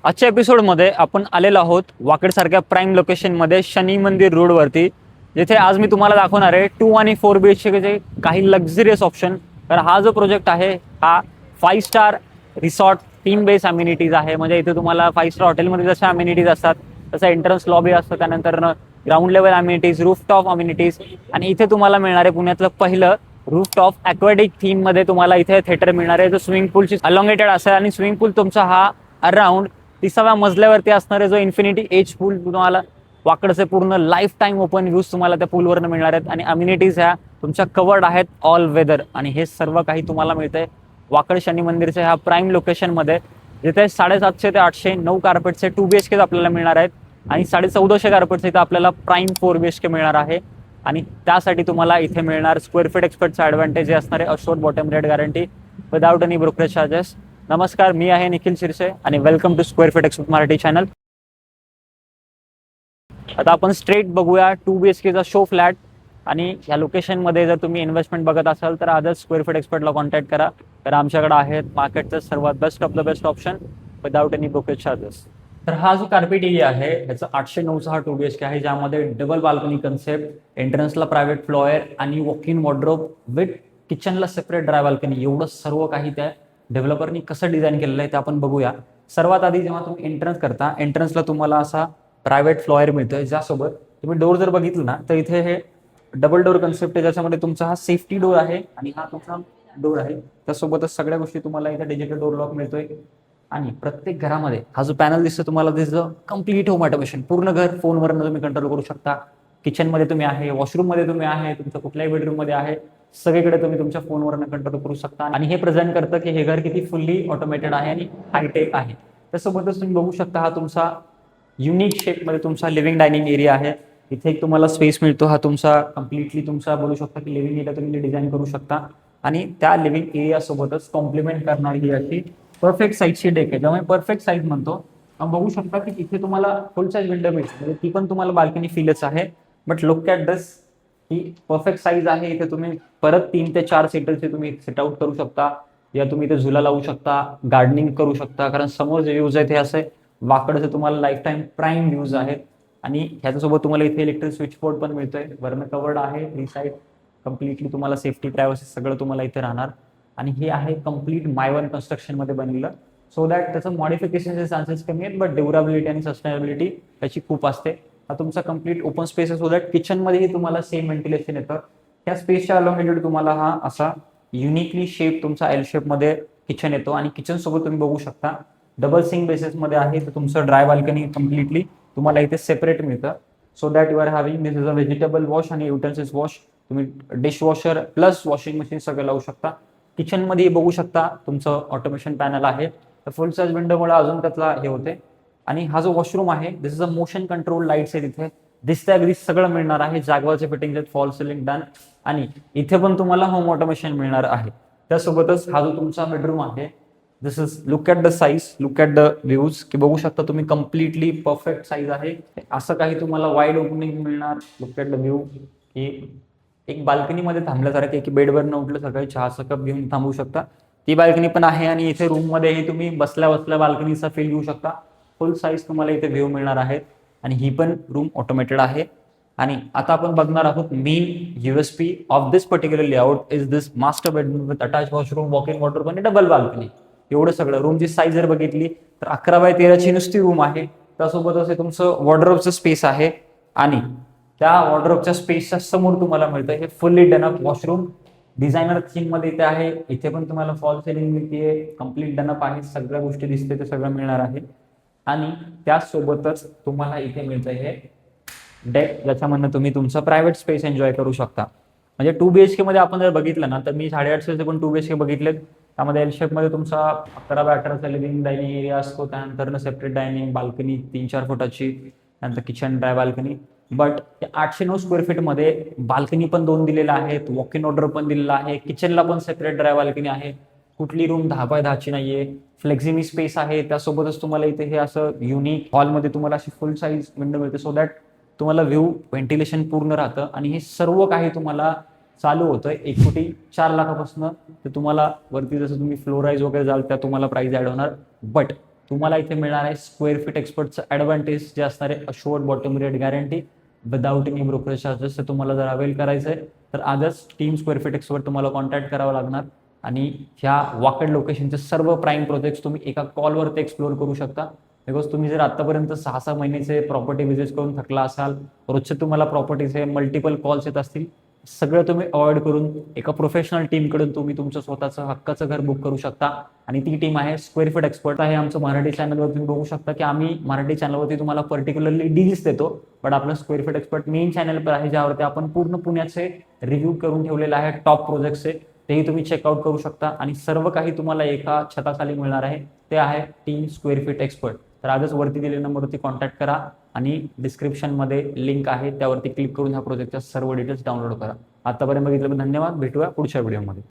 आजच्या एपिसोडमध्ये आपण आलेलो आहोत वाकडसारख्या प्राईम लोकेशनमध्ये शनी मंदिर रोडवरती, जिथे आज मी तुम्हाला दाखवणार आहे 2 आणि 4 BHKचे काही लक्झरियस ऑप्शन. तर हा जो प्रोजेक्ट आहे हा 5 स्टार रिसॉर्ट, 3 बेस अम्युनिटीज आहे. म्हणजे इथे तुम्हाला 5 स्टार हॉटेलमध्ये जशा अम्युनिटीज असतात तसं एंट्रन्स लॉबी असतं, त्यानंतर ground level amenities, rooftop amenities, आणि इथे तुम्हाला मिळणार आहे पुण्यातलं पहिलं रूफटॉप ॲक्वॅटिक थीममध्ये तुम्हाला इथे थिएटर मिळणार आहे, जो स्विमिंग पूलची अलॉंगेटेड असेल. आणि स्विमिंग पूल तुमचा हा अराउंड 30व्या मजल्यावरती असणारे जो इन्फिनिटी एज पूल तुम्हाला वाकडचे पूर्ण लाईफ टाईम ओपन व्ह्यूज तुम्हाला त्या पूलवरनं मिळणार आहेत. आणि अम्युनिटीज ह्या तुमच्या कवर्ड आहेत ऑल वेदर. आणि हे सर्व काही तुम्हाला मिळतंय वाकड शनी मंदिरच्या ह्या प्राईम लोकेशनमध्ये, जिथे 750 ते 800 9 कार्पेटचे 2 BHK आपल्याला मिळणार आहेत आणि 1450 कार्पेटचे इथं आपल्याला प्राईम 4 BHK मिळणार आहे. आणि त्यासाठी तुम्हाला इथे मिळणार स्क्वेअर फीट एक्सपर्टचा ॲडव्हान्टेज जे असणार आहे assured bottom rate guarantee without any brokerage charges. नमस्कार, मी आहे निखिल शिरसे आणि welcome to square feet expert Marathi channel. आता आपण स्ट्रेट बघूया 2 BHKचा शो फ्लॅट. आणि या लोकेशनमध्ये जर तुम्ही इन्व्हेस्टमेंट बघत असाल तर आजच स्क्वेअर फीट एक्सपर्टला कॉन्टॅक्ट करा, तर आमच्याकडे आहेत मार्केटचं सर्वात best of the best option without any brokerage charges. तर हा जो कार्पेट एरिया आहे ह्याचा 809चा हा 2 BHK आहे, ज्यामध्ये डबल बाल्कनी कन्सेप्ट, एंट्रन्सला प्रायव्हेट फ्लोअर आणि वॉक इन वॉर्डरोब विथ किचनला सेपरेट ड्राय बाल्कनी, एवढं सर्व काही त्या डेव्हलपरनी कसं डिझाईन केलेलं आहे ते आपण बघूया. सर्वात आधी जेव्हा तुम्ही एंट्रन्स करता, एंट्रन्सला तुम्हाला असा प्रायव्हेट फ्लोअर मिळतोय, ज्यासोबत तुम्ही डोर जर बघितलं ना तर इथे हे डबल डोर कन्सेप्ट आहे, ज्याच्यामध्ये तुमचा हा सेफ्टी डोर आहे आणि हा तुमचा डोर आहे. त्यासोबतच सगळ्या गोष्टी तुम्हाला इथे डिजिटल डोर लॉक मिळतोय. आणि प्रत्येक घरामध्ये हा जो पॅनल दिसतो तुम्हाला दिसतं कम्प्लीट होम ऑटोमेशन, पूर्ण घर फोनवरनं तुम्ही कंट्रोल करू शकता. किचनमध्ये तुम्ही आहे, वॉशरूममध्ये तुम्ही आहे, तुमच्या कुठल्याही बेडरूममध्ये आहे, सगळीकडे तुम्ही तुमच्या फोनवरनं कंट्रोल करू शकता. आणि हे प्रेझेंट करतं की हे घर किती फुल्ली ऑटोमेटेड आहे आणि हायटेक आहे. त्यासोबतच तुम्ही बघू शकता हा तुमचा युनिक शेपमध्ये तुमचा लिव्हिंग डायनिंग एरिया आहे. इथे एक तुम्हाला स्पेस मिळतो, हा तुमचा कम्प्लिटली तुमचा बोलू शकता की लिव्हिंग एरिया तुम्ही डिझाईन करू शकता. आणि त्या लिव्हिंग एरिया सोबतच कॉम्प्लिमेंट करणारी ही अशी परफेक्ट साईजची डेक आहे, ज्यामुळे परफेक्ट साईज म्हणतो. बघू शकता की इथे तुम्हाला फुल साईज विंडो मिळते, म्हणजे ती पण तुम्हाला बाल्कनी फीलच आहे. But look at this, he perfect size आहे. इथे तुम्ही परत 3 ते 4 सीटरचे तुम्ही सेट आउट करू शकता, या तुम्ही इथे झुला लावू शकता, गार्डनिंग करू शकता, कारण समोर जे व्ह्यूज आहेत हे असे वाकडचे तुम्हाला लाईफ टाईम प्राईम व्ह्यूज आहेत. आणि ह्याच्यासोबत तुम्हाला इथे इलेक्ट्रिक स्विच बोर्ड पण मिळतोय, वरनं कवर्ड आहे, 3 साईड कम्प्लिटली तुम्हाला सेफ्टी प्रायव्हसी सगळं तुम्हाला इथे राहणार. आणि हे आहे कम्प्लीट मायवन कन्स्ट्रक्शनमध्ये बनलेलं, सो दॅट त्याचं मॉडिफिकेशनचे चान्सेस कमी आहेत, बट ड्युरेबिलिटी आणि सस्टेनेबिलिटी त्याची खूप असते. हा तुमचा कम्प्लीट ओपन स्पेस आहे, सो दॅट किचनमध्येही तुम्हाला सेम व्हेंटिलेशन येतं. त्या स्पेसच्या अलॉंगेटेड तुम्हाला हा असा युनिकली शेप तुमचा एल शेपमध्ये किचन येतो. आणि किचन सोबत तुम्ही बघू शकता डबल सिंक बेसिसमध्ये आहे, तर तुमचं ड्राय बाल्कनी कम्प्लिटली तुम्हाला इथे सेपरेट मिळतं, so that you are having this is a vegetable wash आणि युटेन्सिल्स वॉश. तुम्ही डिशवॉशर प्लस वॉशिंग मशीन सगळं लावू शकता. किचनमध्ये बघू शकता तुमचं ऑटोमेशन पॅनल आहे, तर फुल साईज विंडोमुळे अजून त्यातला हे होते. आणि हा जो वॉशरूम आहे this is a motion control lights आहे, तिथे दिसत्या अगदी सगळं मिळणार आहे. जागवाचे फिटिंग आहेत, फॉल सिलिंग डन. आणि इथे पण तुम्हाला होम ऑटोमेशन मिळणार आहे. त्यासोबतच हा जो तुमचा बेडरूम आहे, this is look at the size, look at the views, की बघू शकता तुम्ही कम्प्लिटली परफेक्ट साईज आहे. असं काही तुम्हाला वाईड ओपनिंग मिळणार. लुक ॲट द व्ह्यू, की एक बाल्कनीमध्ये थांबल्यासारखे, की बेडवर न उठलं सकाळी चहाचा कप घेऊन थांबू शकता, ती बाल्कनी पण आहे. आणि इथे रूममध्येही तुम्ही बसल्या बसल्या बाल्कनीचा फील घेऊ शकता. फुल साईज तुम्हाला इथे व्ह्यू मिळणार आहेत. आणि ही पण रूम ऑटोमेटेड आहे. आणि आता आपण बघणार आहोत main USP of this particular layout is this master bedroom with attach washroom, walk in wardrobe आणि डबल बाल्कनी. एवढं सगळं. रूमची साईज जर बघितली तर 11x13ची नुसती रूम आहे. त्यासोबतच हे तुमचं वॉर्डरोबचं स्पेस आहे. आणि त्या वॉर्डरोबच्या स्पेसच्या समोर तुम्हाला मिळतं हे फुल्ली डनअप वॉशरूम. डिझायनर थीममध्ये इथे आहे. इथे पण तुम्हाला फॉल सिलिंग मिळते, कम्प्लीट डनअप आहे, सगळ्या गोष्टी दिसते ते सगळं मिळणार आहे. आणि त्यासोबतच तुम्हाला इथे मिळतं हे डेक, ज्याच्यामधनं तुम्ही तुमचा प्रायव्हेट स्पेस एन्जॉय करू शकता. म्हणजे 2 BHK मध्ये आपण जर बघितलं ना तर मी 850चे पण 2 BHK बघितलेत. त्यामध्ये एल शेपमध्ये तुमचा 11x18चा लिव्हिंग डायनिंग एरिया असतो, त्यानंतर सेपरेट डायनिंग बाल्कनी 3-4 फुटाची, त्यानंतर kitchen dry balcony. But 809 square फीटमध्ये बाल्कनी पण 2 दिलेला आहेत, वॉक इन ऑर्डर पण दिलेला आहे, किचनला पण सेपरेट ड्राय बाल्कनी आहे. कुठली रूम 10x10ची नाहीये, फ्लेक्झिमी स्पेस आहे. त्यासोबतच तुम्हाला इथे हे असं युनिक हॉलमध्ये तुम्हाला अशी फुल साईज विंडो मिळते, सो दॅट तुम्हाला व्ह्यू व्हेंटिलेशन पूर्ण राहतं. आणि हे सर्व काही तुम्हाला चालू होतं 1,04,00,000पासून. तर तुम्हाला वरती जसं तुम्ही फ्लोराईज वगैरे जाल त्या तुम्हाला प्राइस ॲड होणार. बट तुम्हाला इथे मिळणार आहे स्क्वेअर फीट एक्सपर्टचं ॲडव्हान्टेज जे असणार आहे assured bottom rate guarantee without any brokerage charges. तर तुम्हाला जर अवेल करायचं आहे तर आजच टीम स्क्वेअर फीट एक्सपर्ट तुम्हाला कॉन्टॅक्ट करावं लागणार आणि ह्या वाकड लोकेशनचे सर्व प्राईम प्रोजेक्ट्स तुम्ही एका कॉलवरती एक्सप्लोअर करू शकता. बिकॉज तुम्ही जर आतापर्यंत 6-6 महिन्याचे प्रॉपर्टी व्हिजिट करून थकला असाल, रोजचे तुम्हाला प्रॉपर्टीचे मल्टिपल कॉल्स येत असतील, सगळं तुम्ही अवॉइड करून एका प्रोफेशनल टीमकडून तुम्ही तुमचं स्वतःचं हक्काचं घर बुक करू शकता. आणि ती टीम आहे स्क्वेअर फीट एक्सपर्ट. आहे आमचं मराठी चॅनलवर तुम्ही बघू शकता की आम्ही मराठी चॅनलवरती तुम्हाला पर्टिक्युलरली डील्स देतो, बट आपलं square feet expert main channel आहे ज्यावरती आपण पूर्ण पुण्याचे रिव्ह्यू करून ठेवलेले आहे टॉप प्रोजेक्ट्सचे. तेही तुम्ही चेकआउट करू शकता आणि सर्व काही तुम्हाला एका छताखाली मिळणार आहे. ते आहे टीम स्क्वेअर फीट एक्सपर्ट. तर आजच वरती दिलेल्या नंबरवरती कॉन्टॅक्ट करा आणि डिस्क्रिप्शनमध्ये लिंक आहे त्यावरती क्लिक करून ह्या प्रोजेक्टच्या सर्व डिटेल्स डाउनलोड करा. आतापर्यंत बघितल्याबद्दल धन्यवाद. भेटूया पुढच्या व्हिडिओमध्ये.